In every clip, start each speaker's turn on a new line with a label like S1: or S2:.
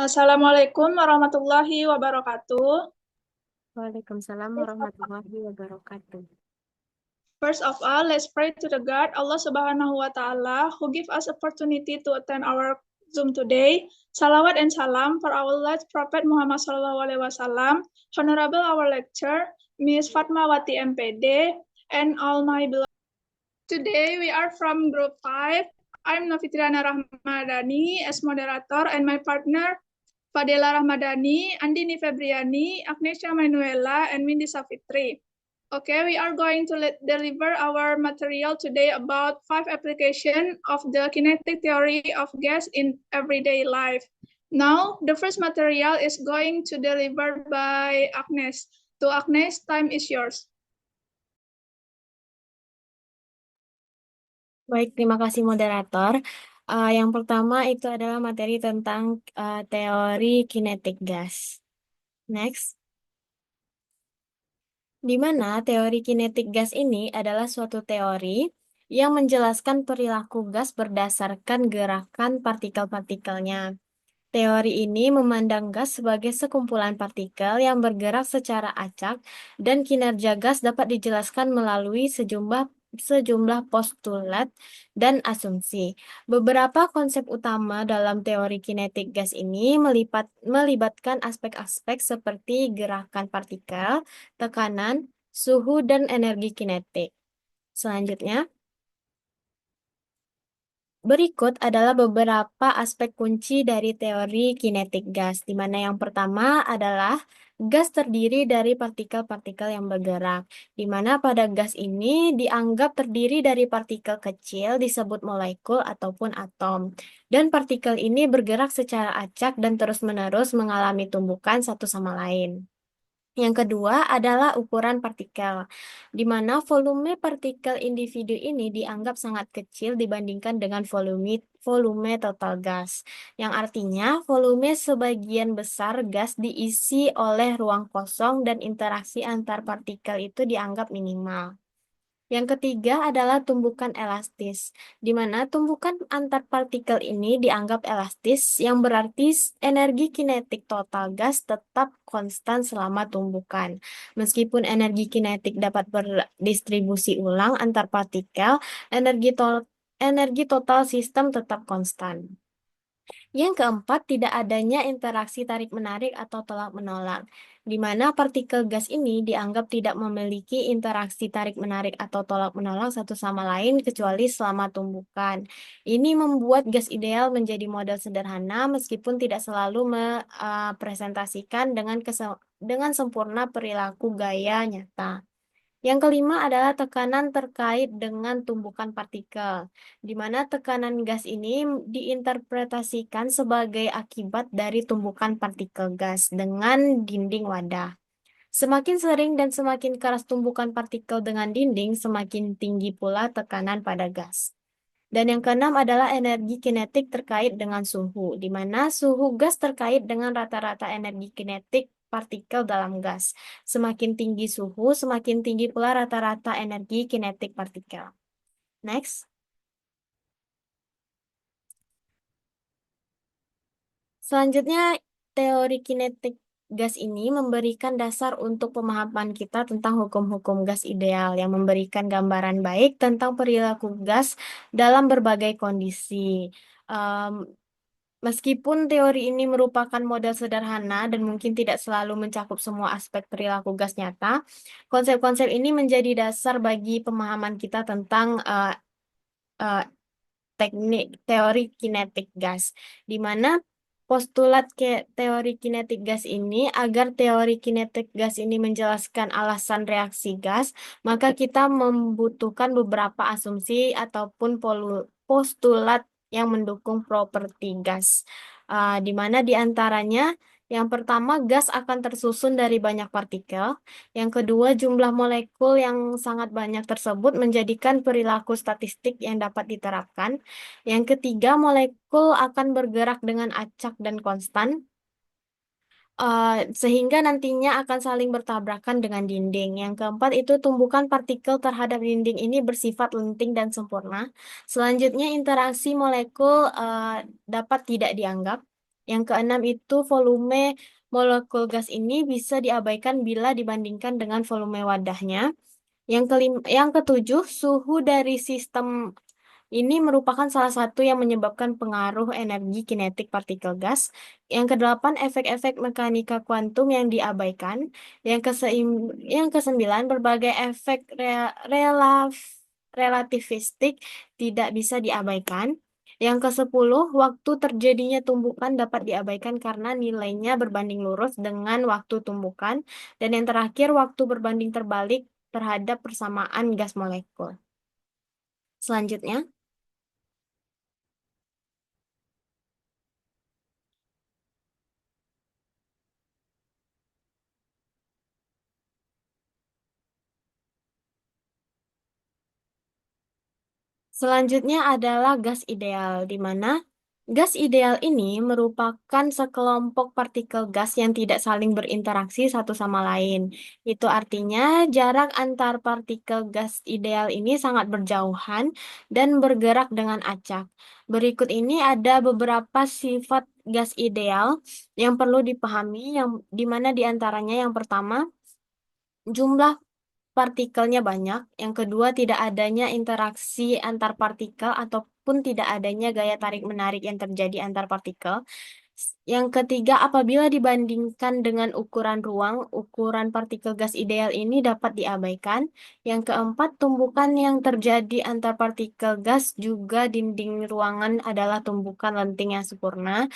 S1: Assalamualaikum warahmatullahi wabarakatuh.
S2: Waalaikumsalam warahmatullahi wabarakatuh.
S1: First of all, let's pray to the God, Allah Subhanahu wa Ta'ala, who give us opportunity to attend our Zoom today. Salawat and salam for our last Prophet Muhammad Sallallahu Alaihi Wasallam, Honorable our lecturer, Miss Fatmawati MPD, and all my beloved. Today we are from Group 5. I'm Novitriana Rahmadani as moderator and my partner Fadela Rahmadani, Andini Febriani, Agnesia Manuela, and Mindy Safitri. Okay, we are going to deliver our material today about 5 applications of the kinetic theory of gas in everyday life. Now, the first material is going to deliver by Agnes. To Agnes, time is yours.
S2: Baik, terima kasih moderator. Yang pertama itu adalah materi tentang teori kinetik gas. Next, di mana teori kinetik gas ini adalah suatu teori yang menjelaskan perilaku gas berdasarkan gerakan partikel-partikelnya. Teori ini memandang gas sebagai sekumpulan partikel yang bergerak secara acak dan kinerja gas dapat dijelaskan melalui sejumlah postulat dan asumsi. Beberapa konsep utama dalam teori kinetik gas ini melibatkan aspek-aspek seperti gerakan partikel, tekanan, suhu, dan energi kinetik. Selanjutnya, berikut adalah beberapa aspek kunci dari teori kinetik gas, di mana yang pertama adalah gas terdiri dari partikel-partikel yang bergerak, di mana pada gas ini dianggap terdiri dari partikel kecil disebut molekul ataupun atom, dan partikel ini bergerak secara acak dan terus-menerus mengalami tumbukan satu sama lain. Yang kedua adalah ukuran partikel, di mana volume partikel individu ini dianggap sangat kecil dibandingkan dengan volume total gas, yang artinya volume sebagian besar gas diisi oleh ruang kosong dan interaksi antar partikel itu dianggap minimal. Yang ketiga adalah tumbukan elastis, di mana tumbukan antar partikel ini dianggap elastis, yang berarti energi kinetik total gas tetap konstan selama tumbukan. Meskipun energi kinetik dapat berdistribusi ulang antar partikel, energi total sistem tetap konstan. Yang keempat, tidak adanya interaksi tarik-menarik atau tolak-menolak, di mana partikel gas ini dianggap tidak memiliki interaksi tarik-menarik atau tolak-menolak satu sama lain kecuali selama tumbukan. Ini membuat gas ideal menjadi model sederhana meskipun tidak selalu mempresentasikan dengan sempurna perilaku gaya nyata. Yang kelima adalah tekanan terkait dengan tumbukan partikel, di mana tekanan gas ini diinterpretasikan sebagai akibat dari tumbukan partikel gas dengan dinding wadah. Semakin sering dan semakin keras tumbukan partikel dengan dinding, semakin tinggi pula tekanan pada gas. Dan yang keenam adalah energi kinetik terkait dengan suhu, di mana suhu gas terkait dengan rata-rata energi kinetik partikel dalam gas. Semakin tinggi suhu, semakin tinggi pula rata-rata energi kinetik partikel. Next. Selanjutnya, teori kinetik gas ini memberikan dasar untuk pemahaman kita tentang hukum-hukum gas ideal yang memberikan gambaran baik tentang perilaku gas dalam berbagai kondisi. Em, Meskipun teori ini merupakan model sederhana dan mungkin tidak selalu mencakup semua aspek perilaku gas nyata, konsep-konsep ini menjadi dasar bagi pemahaman kita tentang eh, teknik teori kinetik gas, di mana postulat teori kinetik gas ini, agar teori kinetik gas ini menjelaskan alasan reaksi gas, maka kita membutuhkan beberapa asumsi ataupun postulat yang mendukung properti gas. Di mana di antaranya yang pertama, gas akan tersusun dari banyak partikel. Yang kedua, jumlah molekul yang sangat banyak tersebut menjadikan perilaku statistik yang dapat diterapkan. Yang ketiga, molekul akan bergerak dengan acak dan konstan, sehingga nantinya akan saling bertabrakan dengan dinding. Yang keempat itu tumbukan partikel terhadap dinding ini bersifat lenting dan sempurna. Selanjutnya, interaksi molekul dapat tidak dianggap. Yang keenam itu volume molekul gas ini bisa diabaikan bila dibandingkan dengan volume wadahnya. Yang ketujuh, suhu dari sistem ini merupakan salah satu yang menyebabkan pengaruh energi kinetik partikel gas. Yang kedelapan, efek-efek mekanika kuantum yang diabaikan. Yang kesembilan, berbagai efek relativistik tidak bisa diabaikan. Yang kesepuluh, waktu terjadinya tumbukan dapat diabaikan karena nilainya berbanding lurus dengan waktu tumbukan. Dan yang terakhir, waktu berbanding terbalik terhadap persamaan gas molekul. Selanjutnya, selanjutnya adalah gas ideal, di mana gas ideal ini merupakan sekelompok partikel gas yang tidak saling berinteraksi satu sama lain. Itu artinya jarak antar partikel gas ideal ini sangat berjauhan dan bergerak dengan acak. Berikut ini ada beberapa sifat gas ideal yang perlu dipahami, yang di mana di antaranya yang pertama, jumlah partikelnya banyak. Yang kedua, tidak adanya interaksi antar partikel ataupun tidak adanya gaya tarik-menarik yang terjadi antar partikel. Yang ketiga, apabila dibandingkan dengan ukuran ruang, ukuran partikel gas ideal ini dapat diabaikan. Yang keempat, tumbukan yang terjadi antar partikel gas juga dinding ruangan adalah tumbukan lenting yang sempurna.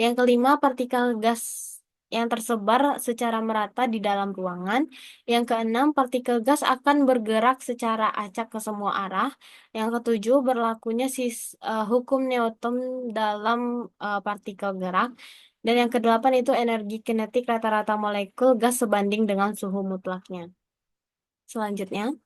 S2: Yang kelima, partikel gas yang tersebar secara merata di dalam ruangan. Yang keenam, partikel gas akan bergerak secara acak ke semua arah. Yang ketujuh, berlakunya hukum Newton dalam partikel gerak. Dan yang kedelapan itu energi kinetik rata-rata molekul gas sebanding dengan suhu mutlaknya. Selanjutnya.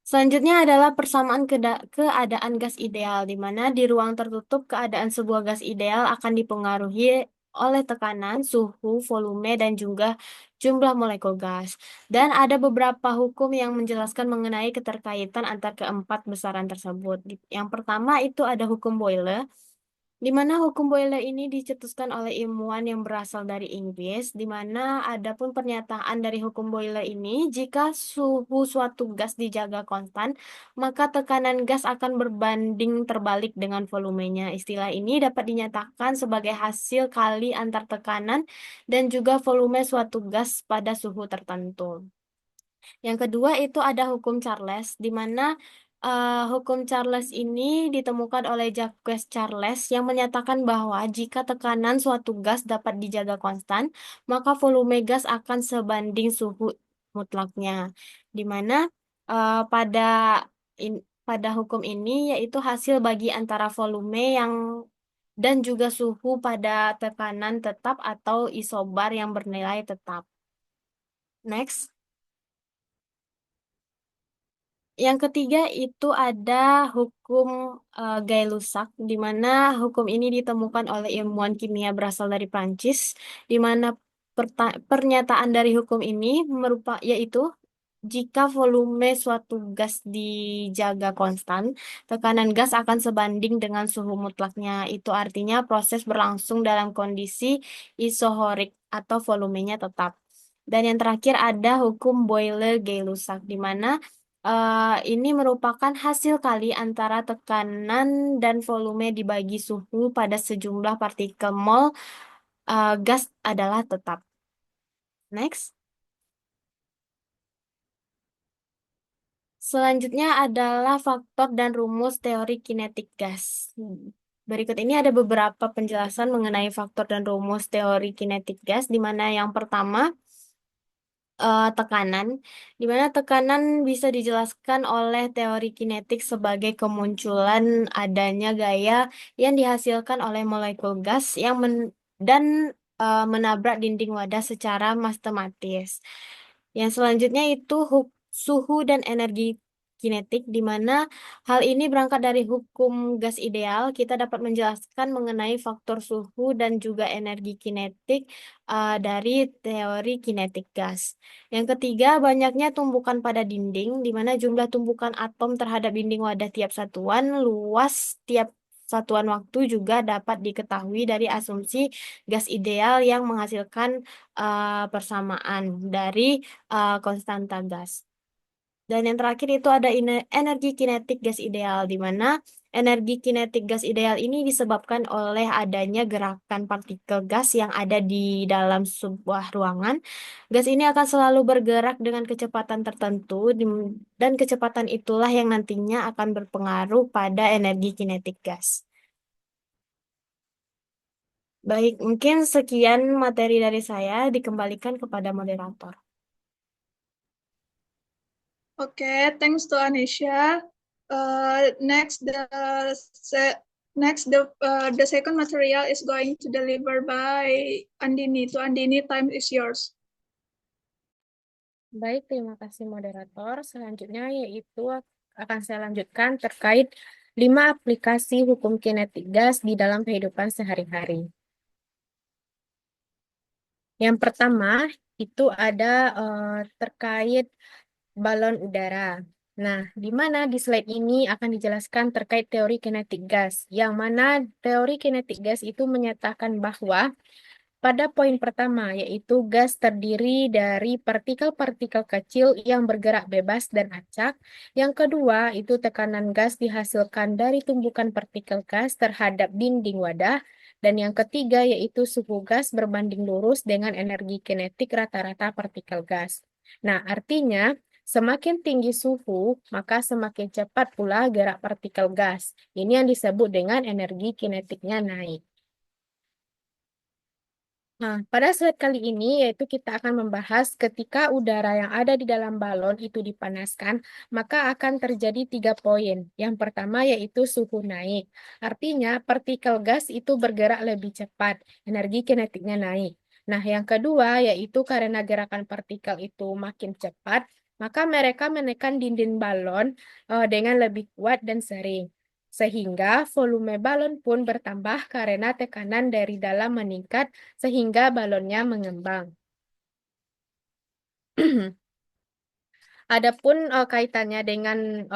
S2: Selanjutnya adalah persamaan keadaan gas ideal, di mana di ruang tertutup keadaan sebuah gas ideal akan dipengaruhi oleh tekanan, suhu, volume, dan juga jumlah molekul gas. Dan ada beberapa hukum yang menjelaskan mengenai keterkaitan antar keempat besaran tersebut. Yang pertama itu ada hukum Boyle, di mana hukum Boyle ini dicetuskan oleh ilmuwan yang berasal dari Inggris, di mana ada pun pernyataan dari hukum Boyle ini, jika suhu suatu gas dijaga konstan, maka tekanan gas akan berbanding terbalik dengan volumenya. Istilah ini dapat dinyatakan sebagai hasil kali antar tekanan dan juga volume suatu gas pada suhu tertentu. Yang kedua itu ada hukum Charles, di mana hukum Charles ini ditemukan oleh Jacques Charles yang menyatakan bahwa jika tekanan suatu gas dapat dijaga konstan, maka volume gas akan sebanding suhu mutlaknya. Di mana pada pada hukum ini yaitu hasil bagi antara volume yang dan juga suhu pada tekanan tetap atau isobar yang bernilai tetap. Next. Yang ketiga itu ada hukum Gay-Lussac, di mana hukum ini ditemukan oleh ilmuwan kimia berasal dari Prancis, di mana pernyataan dari hukum ini yaitu jika volume suatu gas dijaga konstan, tekanan gas akan sebanding dengan suhu mutlaknya. Itu artinya proses berlangsung dalam kondisi isohorik atau volumenya tetap. Dan yang terakhir ada hukum Boyle-Gay-Lussac, di mana ini merupakan hasil kali antara tekanan dan volume dibagi suhu pada sejumlah partikel mol gas adalah tetap. Next. Selanjutnya adalah faktor dan rumus teori kinetik gas. Berikut ini ada beberapa penjelasan mengenai faktor dan rumus teori kinetik gas, di mana yang pertama tekanan, di mana tekanan bisa dijelaskan oleh teori kinetik sebagai kemunculan adanya gaya yang dihasilkan oleh molekul gas yang dan menabrak dinding wadah secara matematis. Yang selanjutnya itu suhu dan energi kinetik, di mana hal ini berangkat dari hukum gas ideal. Kita dapat menjelaskan mengenai faktor suhu dan juga energi kinetik dari teori kinetik gas. Yang ketiga, banyaknya tumbukan pada dinding, di mana jumlah tumbukan atom terhadap dinding wadah tiap satuan luas tiap satuan waktu juga dapat diketahui dari asumsi gas ideal yang menghasilkan persamaan dari konstanta gas. Dan yang terakhir itu ada energi kinetik gas ideal, di mana energi kinetik gas ideal ini disebabkan oleh adanya gerakan partikel gas yang ada di dalam sebuah ruangan. Gas ini akan selalu bergerak dengan kecepatan tertentu, dan kecepatan itulah yang nantinya akan berpengaruh pada energi kinetik gas. Baik, mungkin sekian materi dari saya, dikembalikan kepada moderator.
S1: Okay, thanks to Anisha. The second material is going to deliver by Andini. To Andini, time is yours.
S2: Baik, terima kasih moderator. Selanjutnya yaitu akan saya lanjutkan terkait 5 aplikasi hukum kinetik gas di dalam kehidupan sehari-hari. Yang pertama itu ada terkait balon udara. Nah, di mana di slide ini akan dijelaskan terkait teori kinetik gas, yang mana teori kinetik gas itu menyatakan bahwa pada poin pertama, yaitu gas terdiri dari partikel-partikel kecil yang bergerak bebas dan acak. Yang kedua, itu tekanan gas dihasilkan dari tumbukan partikel gas terhadap dinding wadah. Dan yang ketiga, yaitu suhu gas berbanding lurus dengan energi kinetik rata-rata partikel gas. Nah, artinya, semakin tinggi suhu, maka semakin cepat pula gerak partikel gas. Ini yang disebut dengan energi kinetiknya naik. Nah, pada slide kali ini yaitu kita akan membahas ketika udara yang ada di dalam balon itu dipanaskan, maka akan terjadi 3 poin. Yang pertama yaitu suhu naik. Artinya partikel gas itu bergerak lebih cepat, energi kinetiknya naik. Nah, yang kedua yaitu karena gerakan partikel itu makin cepat, maka mereka menekan dinding balon dengan lebih kuat dan sering. Sehingga volume balon pun bertambah karena tekanan dari dalam meningkat sehingga balonnya mengembang. Adapun kaitannya dengan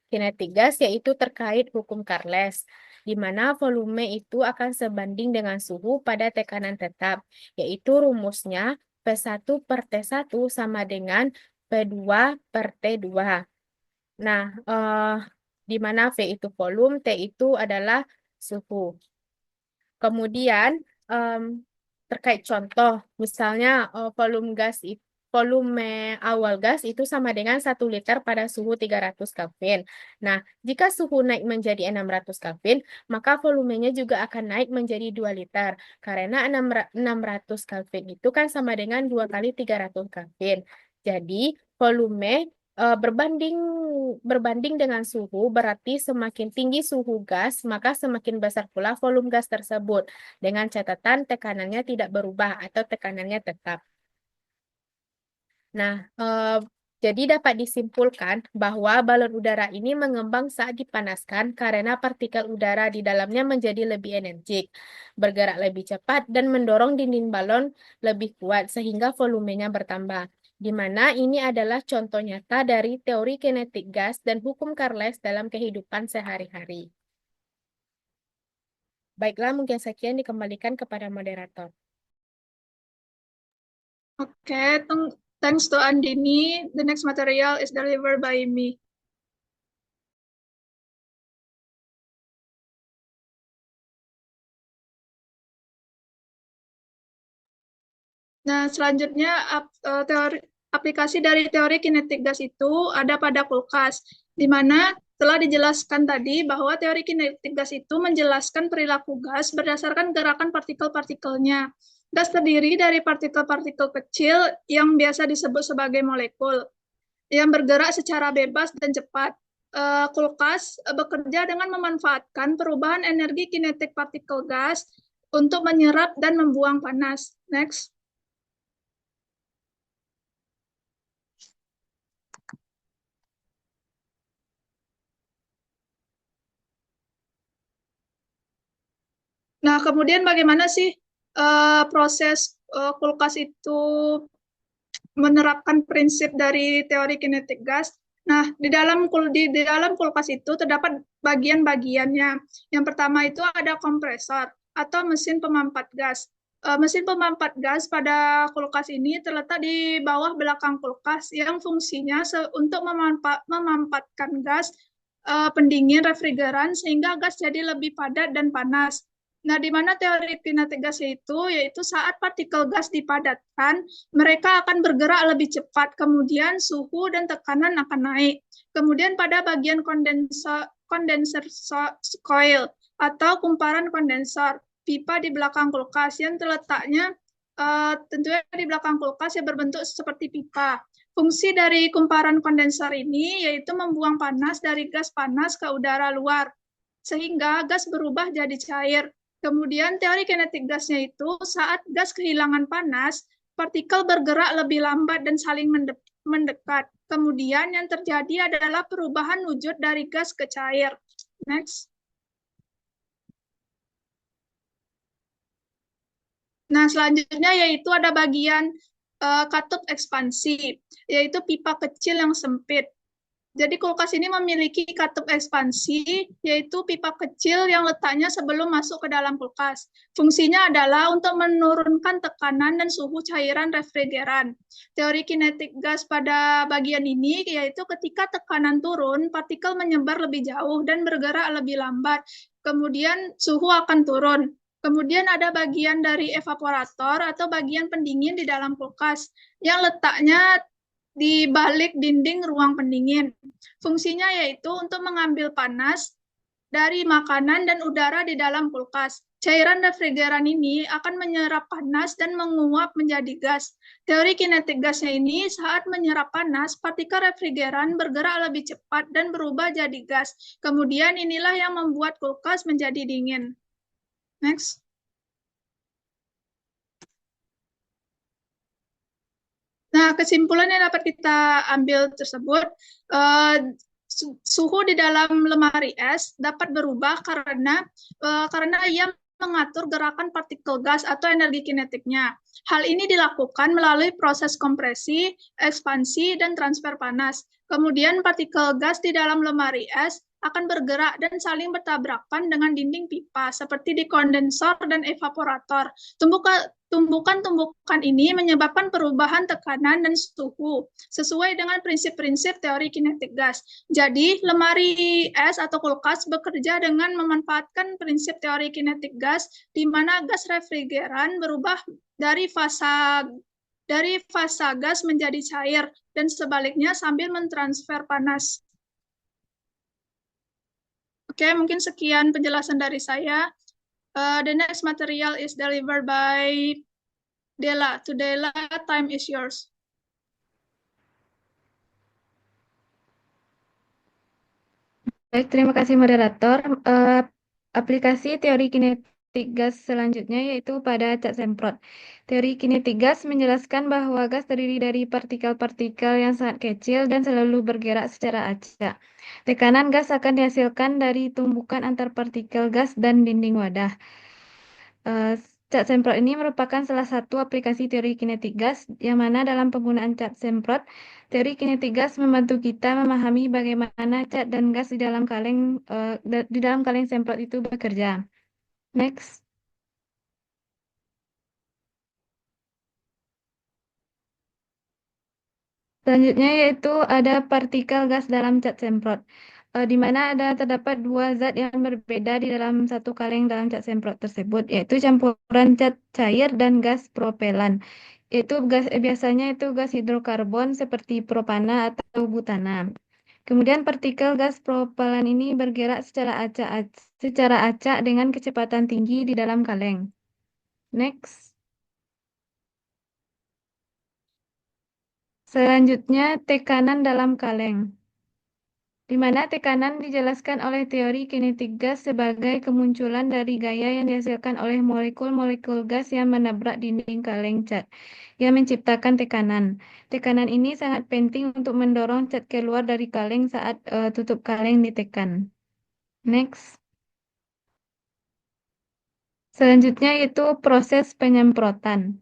S2: kinetik gas yaitu terkait hukum Charles, di mana volume itu akan sebanding dengan suhu pada tekanan tetap, yaitu rumusnya P1 per T1 sama dengan P2 per T2. Nah, di mana V itu volume, T itu adalah suhu. Kemudian terkait contoh, misalnya volume awal gas itu sama dengan 1 liter pada suhu 300 Kelvin. Nah, jika suhu naik menjadi 600 Kelvin, maka volumenya juga akan naik menjadi 2 liter. Karena 600 Kelvin itu kan sama dengan 2 kali 300 Kelvin. Jadi, volume berbanding dengan suhu, berarti semakin tinggi suhu gas, maka semakin besar pula volume gas tersebut. Dengan catatan tekanannya tidak berubah atau tekanannya tetap. Nah, jadi dapat disimpulkan bahwa balon udara ini mengembang saat dipanaskan karena partikel udara di dalamnya menjadi lebih energik, bergerak lebih cepat, dan mendorong dinding balon lebih kuat sehingga volumenya bertambah. Di mana ini adalah contoh nyata dari teori kinetik gas dan hukum Charles dalam kehidupan sehari-hari. Baiklah, mungkin sekian dikembalikan kepada moderator.
S1: Okay, thanks to Andini. The next material is delivered by me. Nah, selanjutnya aplikasi dari teori kinetik gas itu ada pada kulkas, di mana telah dijelaskan tadi bahwa teori kinetik gas itu menjelaskan perilaku gas berdasarkan gerakan partikel-partikelnya. Gas terdiri dari partikel-partikel kecil yang biasa disebut sebagai molekul, yang bergerak secara bebas dan cepat. Kulkas bekerja dengan memanfaatkan perubahan energi kinetik partikel gas untuk menyerap dan membuang panas. Next. Nah, kemudian bagaimana sih proses kulkas itu menerapkan prinsip dari teori kinetik gas? Nah, di dalam kulkas itu terdapat bagian-bagiannya. Yang pertama itu ada kompresor atau mesin pemampat gas. Mesin pemampat gas pada kulkas ini terletak di bawah belakang kulkas yang fungsinya untuk memampatkan gas pendingin refrigeran sehingga gas jadi lebih padat dan panas. Nah, di mana teori kinetik gas itu yaitu saat partikel gas dipadatkan, mereka akan bergerak lebih cepat, kemudian suhu dan tekanan akan naik. Kemudian pada bagian kondenser coil atau kumparan kondensor, pipa di belakang kulkas yang terletaknya tentunya di belakang kulkas yang berbentuk seperti pipa. Fungsi dari kumparan kondensor ini yaitu membuang panas dari gas panas ke udara luar, sehingga gas berubah jadi cair. Kemudian teori kinetik gasnya itu saat gas kehilangan panas, partikel bergerak lebih lambat dan saling mendekat. Kemudian yang terjadi adalah perubahan wujud dari gas ke cair. Next. Nah, selanjutnya yaitu ada bagian katup ekspansi, yaitu pipa kecil yang sempit. Jadi kulkas ini memiliki katup ekspansi, yaitu pipa kecil yang letaknya sebelum masuk ke dalam kulkas. Fungsinya adalah untuk menurunkan tekanan dan suhu cairan refrigeran. Teori kinetik gas pada bagian ini yaitu ketika tekanan turun, partikel menyebar lebih jauh dan bergerak lebih lambat. Kemudian suhu akan turun. Kemudian ada bagian dari evaporator atau bagian pendingin di dalam kulkas yang letaknya di balik dinding ruang pendingin. Fungsinya yaitu untuk mengambil panas dari makanan dan udara di dalam kulkas. Cairan refrigeran ini akan menyerap panas dan menguap menjadi gas. Teori kinetik gasnya ini saat menyerap panas, partikel refrigeran bergerak lebih cepat dan berubah jadi gas. Kemudian inilah yang membuat kulkas menjadi dingin. Next. Nah, kesimpulan yang dapat kita ambil tersebut, eh, suhu di dalam lemari es dapat berubah karena ia mengatur gerakan partikel gas atau energi kinetiknya. Hal ini dilakukan melalui proses kompresi, ekspansi, dan transfer panas. Kemudian partikel gas di dalam lemari es akan bergerak dan saling bertabrakan dengan dinding pipa seperti di kondensor dan evaporator. Tumbukan-tumbukan ini menyebabkan perubahan tekanan dan suhu sesuai dengan prinsip-prinsip teori kinetik gas. Jadi, lemari es atau kulkas bekerja dengan memanfaatkan prinsip teori kinetik gas, di mana gas refrigeran berubah dari fasa gas menjadi cair, dan sebaliknya sambil mentransfer panas. Oke, mungkin sekian penjelasan dari saya. The next material is delivered by Dela. To Dela, time is yours.
S3: Baik, terima kasih moderator. Aplikasi teori kinetik gas selanjutnya yaitu pada cat semprot. Teori kinetik gas menjelaskan bahwa gas terdiri dari partikel-partikel yang sangat kecil dan selalu bergerak secara acak. Tekanan gas akan dihasilkan dari tumbukan antar partikel gas dan dinding wadah. Eh, Cat semprot ini merupakan salah satu aplikasi teori kinetik gas, yang mana dalam penggunaan cat semprot, teori kinetik gas membantu kita memahami bagaimana cat dan gas di dalam kaleng semprot itu bekerja. Next. Selanjutnya yaitu ada partikel gas dalam cat semprot, di mana terdapat dua zat yang berbeda di dalam satu kaleng dalam cat semprot tersebut, yaitu campuran cat cair dan gas propelan. Biasanya itu gas hidrokarbon seperti propana atau butana. Kemudian partikel gas propelan ini bergerak secara acak dengan kecepatan tinggi di dalam kaleng. Next. Selanjutnya, tekanan dalam kaleng, di mana tekanan dijelaskan oleh teori kinetik gas sebagai kemunculan dari gaya yang dihasilkan oleh molekul-molekul gas yang menabrak dinding kaleng cat, yang menciptakan tekanan. Tekanan ini sangat penting untuk mendorong cat keluar dari kaleng saat tutup kaleng ditekan. Next. Selanjutnya itu proses penyemprotan.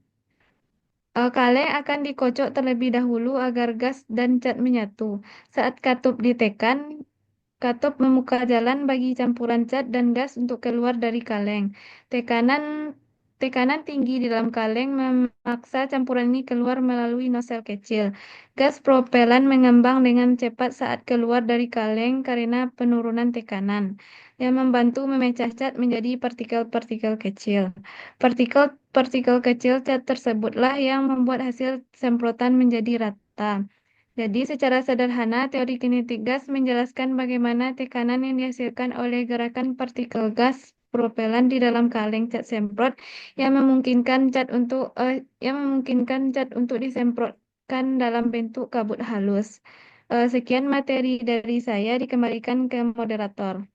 S3: Kaleng akan dikocok terlebih dahulu agar gas dan cat menyatu. Saat katup ditekan, katup membuka jalan bagi campuran cat dan gas untuk keluar dari kaleng. Tekanan tekanan tinggi di dalam kaleng memaksa campuran ini keluar melalui nosel kecil. Gas propelan mengembang dengan cepat saat keluar dari kaleng karena penurunan tekanan, yang membantu memecah cat menjadi partikel-partikel kecil. Partikel-partikel kecil cat tersebutlah yang membuat hasil semprotan menjadi rata. Jadi, secara sederhana, teori kinetik gas menjelaskan bagaimana tekanan yang dihasilkan oleh gerakan partikel gas propelan di dalam kaleng cat semprot yang memungkinkan cat untuk disemprotkan dalam bentuk kabut halus. Sekian materi dari saya, dikembalikan ke moderator.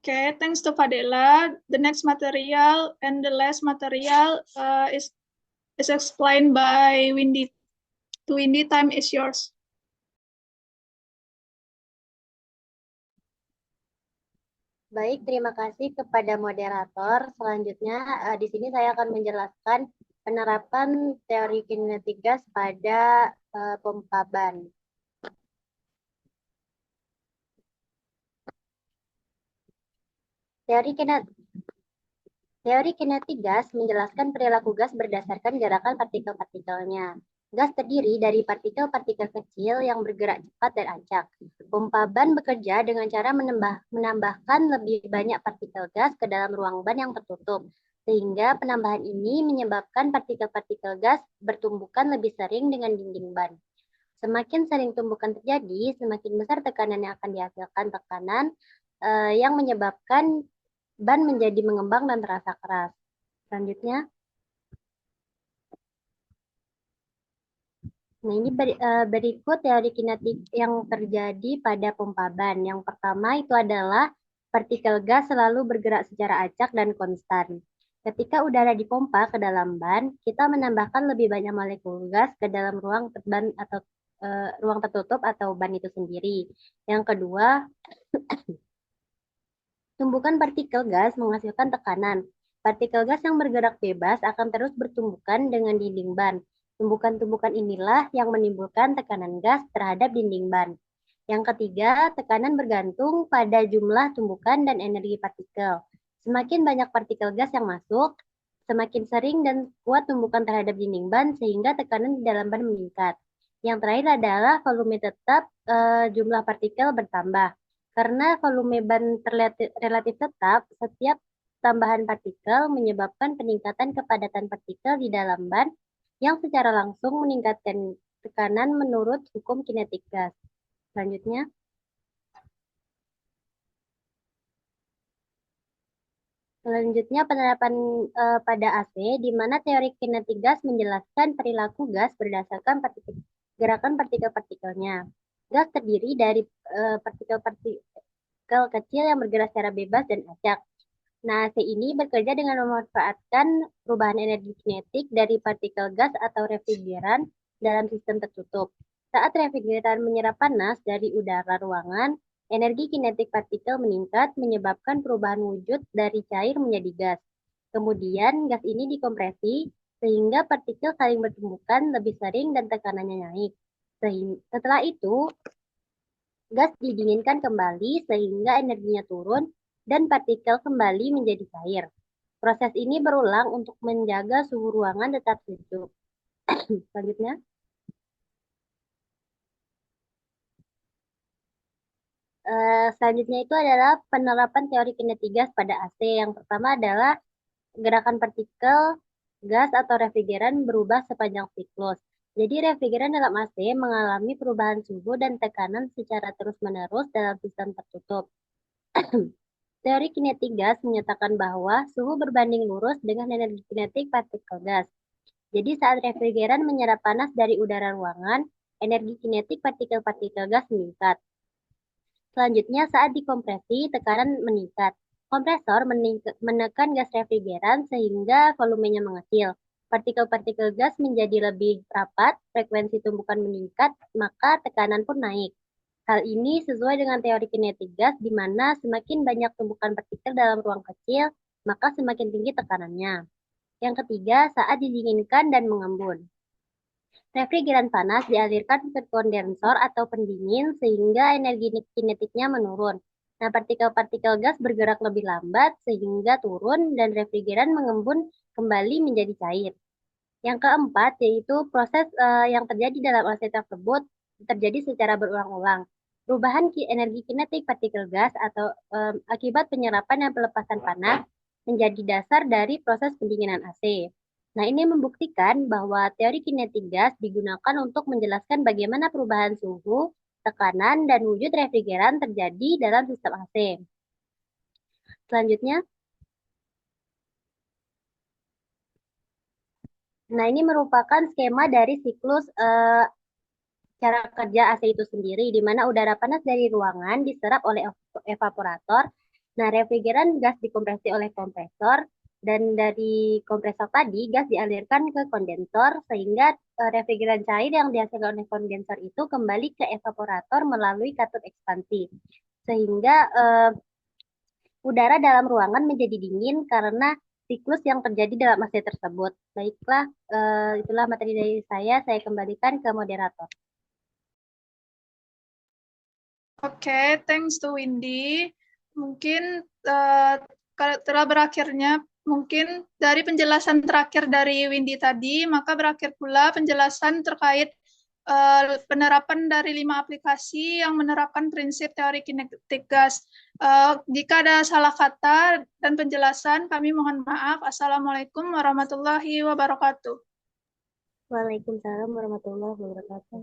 S1: Okay, thanks to Fadela. The next material and the last material is explained by Windy. To Windy, time is yours.
S4: Baik, terima kasih kepada moderator. Selanjutnya, di sini saya akan menjelaskan penerapan teori kinetik gas pada pompa ban. Teori kinetik gas menjelaskan perilaku gas berdasarkan gerakan partikel-partikelnya. Gas terdiri dari partikel-partikel kecil yang bergerak cepat dan acak. Pompa ban bekerja dengan cara menambahkan lebih banyak partikel gas ke dalam ruang ban yang tertutup, sehingga penambahan ini menyebabkan partikel-partikel gas bertumbukan lebih sering dengan dinding ban. Semakin sering tumbukan terjadi, semakin besar tekanan yang akan dihasilkan yang menyebabkan ban menjadi mengembang dan terasa keras. Selanjutnya, nah ini berikut teori kinetik yang terjadi pada pompa ban. Yang pertama itu adalah partikel gas selalu bergerak secara acak dan konstan. Ketika udara dipompa ke dalam ban, kita menambahkan lebih banyak molekul gas ke dalam ruang ban atau ruang tertutup atau ban itu sendiri. Yang kedua, tumbukan partikel gas menghasilkan tekanan. Partikel gas yang bergerak bebas akan terus bertumbukan dengan dinding ban. Tumbukan-tumbukan inilah yang menimbulkan tekanan gas terhadap dinding ban. Yang ketiga, tekanan bergantung pada jumlah tumbukan dan energi partikel. Semakin banyak partikel gas yang masuk, semakin sering dan kuat tumbukan terhadap dinding ban sehingga tekanan di dalam ban meningkat. Yang terakhir adalah volume tetap, jumlah partikel bertambah. Karena volume ban relatif tetap, setiap tambahan partikel menyebabkan peningkatan kepadatan partikel di dalam ban yang secara langsung meningkatkan tekanan menurut hukum kinetik gas. Selanjutnya, penerapan pada AC, di mana teori kinetik gas menjelaskan perilaku gas berdasarkan gerakan partikel-partikelnya. Gas terdiri dari partikel-partikel kecil yang bergerak secara bebas dan acak. Nah, AC ini bekerja dengan memanfaatkan perubahan energi kinetik dari partikel gas atau refrigeran dalam sistem tertutup. Saat refrigeran menyerap panas dari udara ruangan, energi kinetik partikel meningkat menyebabkan perubahan wujud dari cair menjadi gas. Kemudian gas ini dikompresi sehingga partikel saling bertumbukan lebih sering dan tekanannya naik. Setelah itu, gas didinginkan kembali sehingga energinya turun dan partikel kembali menjadi cair. Proses ini berulang untuk menjaga suhu ruangan tetap sejuk. Selanjutnya, itu adalah penerapan teori kinetik gas pada AC. Yang pertama adalah gerakan partikel gas atau refrigeran berubah sepanjang siklus. Jadi refrigeran dalam AC mengalami perubahan suhu dan tekanan secara terus-menerus dalam sistem tertutup. Teori kinetik gas menyatakan bahwa suhu berbanding lurus dengan energi kinetik partikel gas. Jadi saat refrigeran menyerap panas dari udara ruangan, energi kinetik partikel-partikel gas meningkat. Selanjutnya saat dikompresi, tekanan meningkat. Kompresor menekan gas refrigeran sehingga volumenya mengecil. Partikel-partikel gas menjadi lebih rapat, frekuensi tumbukan meningkat, maka tekanan pun naik. Hal ini sesuai dengan teori kinetik gas, di mana semakin banyak tumbukan partikel dalam ruang kecil, maka semakin tinggi tekanannya. Yang ketiga, saat didinginkan dan mengembun. Refrigeran panas dialirkan ke kondensor atau pendingin sehingga energi kinetiknya menurun. Nah, partikel-partikel gas bergerak lebih lambat sehingga turun dan refrigeran mengembun kembali menjadi cair. Yang keempat yaitu proses yang terjadi dalam AC tersebut terjadi secara berulang-ulang. Perubahan energi kinetik partikel gas atau akibat penyerapan dan pelepasan panas menjadi dasar dari proses pendinginan AC. Nah, ini membuktikan bahwa teori kinetik gas digunakan untuk menjelaskan bagaimana perubahan suhu, tekanan, dan wujud refrigeran terjadi dalam sistem AC. Selanjutnya, nah ini merupakan skema dari siklus cara kerja AC itu sendiri, di mana udara panas dari ruangan diserap oleh evaporator. Nah, refrigeran gas dikompresi oleh kompresor, dan dari kompresor tadi gas dialirkan ke kondensor, sehingga refrigeran cair yang dihasilkan oleh kondensor itu kembali ke evaporator melalui katup ekspansi. Sehingga udara dalam ruangan menjadi dingin karena siklus yang terjadi dalam AC tersebut. Baiklah, itulah materi dari saya kembalikan ke moderator.
S1: Oke, thanks to Windy. Mungkin telah berakhirnya mungkin dari penjelasan terakhir dari Windy tadi, maka berakhir pula penjelasan terkait penerapan dari 5 aplikasi yang menerapkan prinsip teori kinetik gas. Jika ada salah kata dan penjelasan, kami mohon maaf. Assalamualaikum warahmatullahi wabarakatuh.
S4: Waalaikumsalam warahmatullahi wabarakatuh.